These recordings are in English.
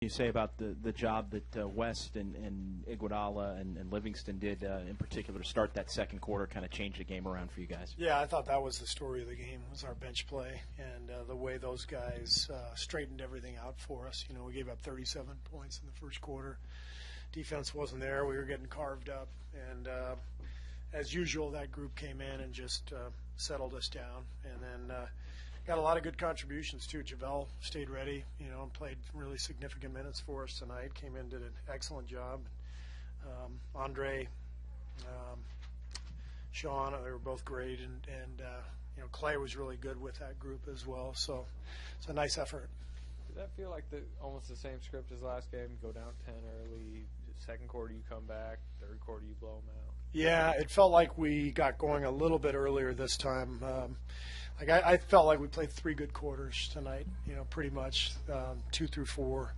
You say about the job that West and Iguodala and Livingston did in particular to start that second quarter, kind of change the game around for you guys. Yeah, I thought that was the story of the game, was our bench play and the way those guys straightened everything out for us. We gave up 37 points in the first quarter. Defense wasn't there. We were getting carved up. And as usual, that group came in and just settled us down. And then got a lot of good contributions, too. JaVale stayed ready, and played really significant minutes for us tonight. Came in, did an excellent job. Andre, Sean, they were both great. And Clay was really good with that group as well. So it's a nice effort. Did that feel like almost the same script as last game? Go down 10 early, second quarter you come back, third quarter you blow them out. Yeah, it felt like we got going a little bit earlier this time. I felt like we played 3 good quarters tonight, pretty much 2 through 4.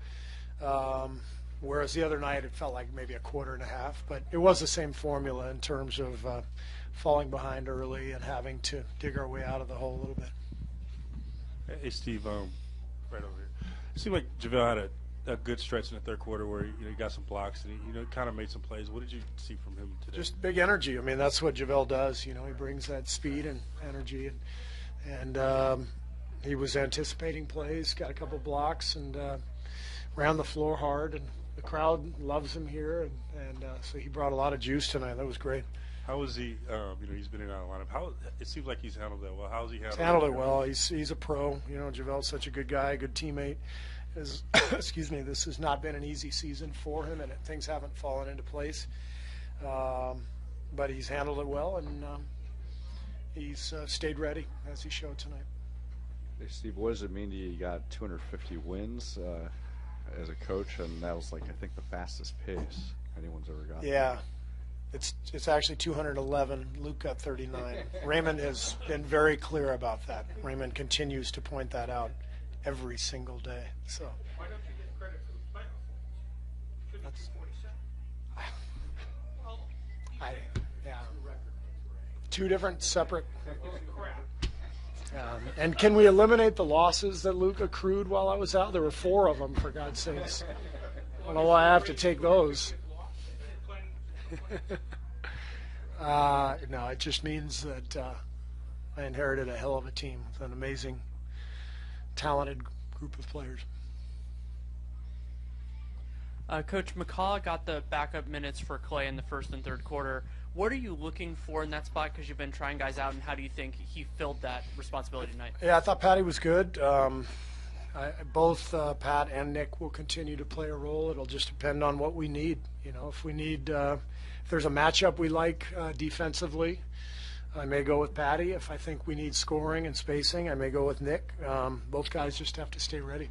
Whereas the other night it felt like maybe a quarter and a half. But it was the same formula in terms of falling behind early and having to dig our way out of the hole a little bit. Hey, Steve, right over here. It seemed like JaVale had a good stretch in the third quarter where he got some blocks and he kind of made some plays. What did you see from him today? Just big energy. I mean, that's what JaVale does. He brings that speed and energy, and he was anticipating plays, got a couple blocks, and ran the floor hard. And the crowd loves him here, and so he brought a lot of juice tonight. That was great. How was he? He's been in and out of the lineup. It seems like he's handled that well. How's he handled it? He's handled it well. He's a pro. JaVale's such a good guy, good teammate. Excuse me, this has not been an easy season for him, and things haven't fallen into place. But he's handled it well, and he's stayed ready, as he showed tonight. Hey, Steve, what does it mean to you? You got 250 wins as a coach, and that was, I think the fastest pace anyone's ever got. Yeah. It's actually 211. Luke got 39. Raymond has been very clear about that. Raymond continues to point that out every single day. So why don't you get credit for the playoff? Should be 47. Yeah. 2 different separate. And can we eliminate the losses that Luke accrued while I was out? There were 4 of them, for God's sakes. I don't know why I have to take those. No, it just means that I inherited a hell of a team with an amazing, talented group of players. Coach McCaw got the backup minutes for Clay in the first and third quarter. What are you looking for in that spot, because you've been trying guys out, and how do you think he filled that responsibility tonight? Yeah, I thought Patty was good. Both Pat and Nick will continue to play a role. It'll just depend on what we need. If we need, if there's a matchup we like defensively, I may go with Patty. If I think we need scoring and spacing, I may go with Nick. Both guys just have to stay ready.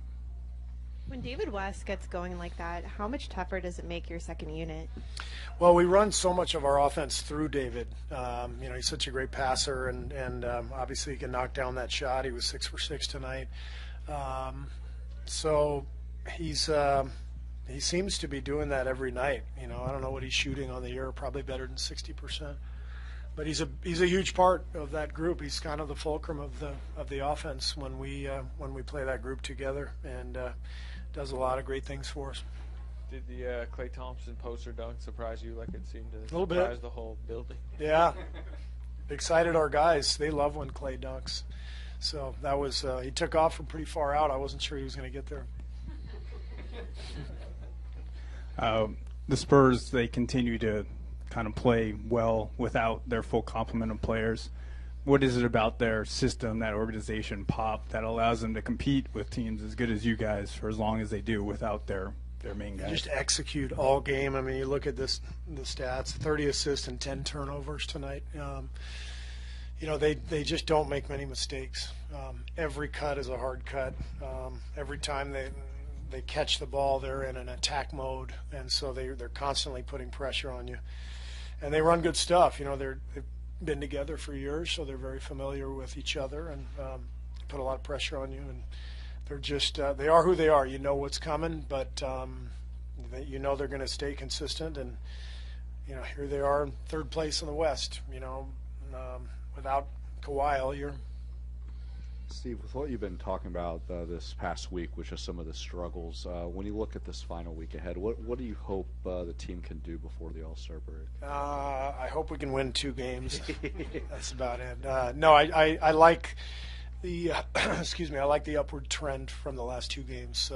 When David West gets going like that, how much tougher does it make your second unit? Well, we run so much of our offense through David. He's such a great passer, and obviously he can knock down that shot. He was 6 for 6 tonight. So he seems to be doing that every night. I don't know what he's shooting on the year, probably better than 60%. But he's a huge part of that group. He's kind of the fulcrum of the offense when we play that group together, and does a lot of great things for us. Did the Klay Thompson poster dunk surprise you like it seemed to surprise the whole building? Yeah. Excited our guys. They love when Klay dunks. So that was he took off from pretty far out. I wasn't sure he was going to get there. The Spurs, they continue to kind of play well without their full complement of players. What is it about their system, that organization, Pop, that allows them to compete with teams as good as you guys for as long as they do without their main guys? Just execute all game. I mean, you look at the stats, 30 assists and 10 turnovers tonight. They just don't make many mistakes. Every cut is a hard cut. Every time they catch the ball, they're in an attack mode, and so they're constantly putting pressure on you. And they run good stuff. They've been together for years, so they're very familiar with each other and put a lot of pressure on you. And they're just they are who they are. You know what's coming, but they're going to stay consistent. And here they are in third place in the West. Without Kawhi all year. Steve, with what you've been talking about this past week, which is some of the struggles, when you look at this final week ahead, what do you hope the team can do before the All-Star break? I hope we can win 2 games. That's about it. No, I like the excuse me. I like the upward trend from the last 2 games,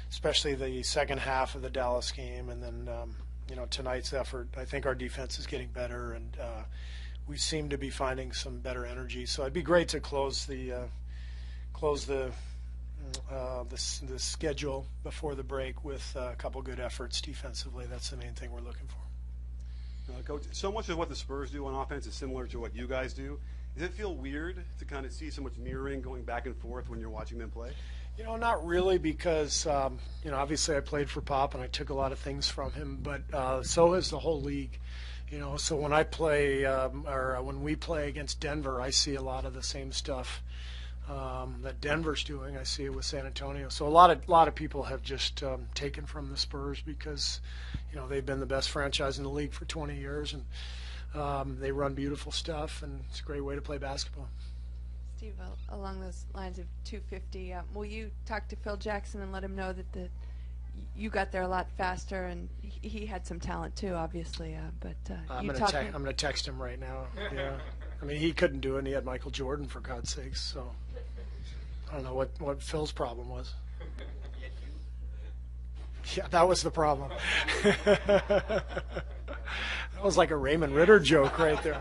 especially the second half of the Dallas game, and then tonight's effort. I think our defense is getting better, and we seem to be finding some better energy. So it'd be great to close the schedule before the break with a couple good efforts defensively. That's the main thing we're looking for. Coach, so much of what the Spurs do on offense is similar to what you guys do. Does it feel weird to kind of see so much mirroring going back and forth when you're watching them play? Not really, because obviously I played for Pop and I took a lot of things from him, but so has the whole league. So when I play or when we play against Denver, I see a lot of the same stuff that Denver's doing. I see it with San Antonio. So a lot of people have just taken from the Spurs because they've been the best franchise in the league for 20 years, and they run beautiful stuff, and it's a great way to play basketball. Steve, along those lines of 250, will you talk to Phil Jackson and let him know that you got there a lot faster, and he had some talent too, obviously. But I'm going to text him right now. Yeah, I mean, he couldn't do it, and he had Michael Jordan, for God's sakes. So I don't know what Phil's problem was. Yeah, that was the problem. That was like a Raymond Ritter joke right there.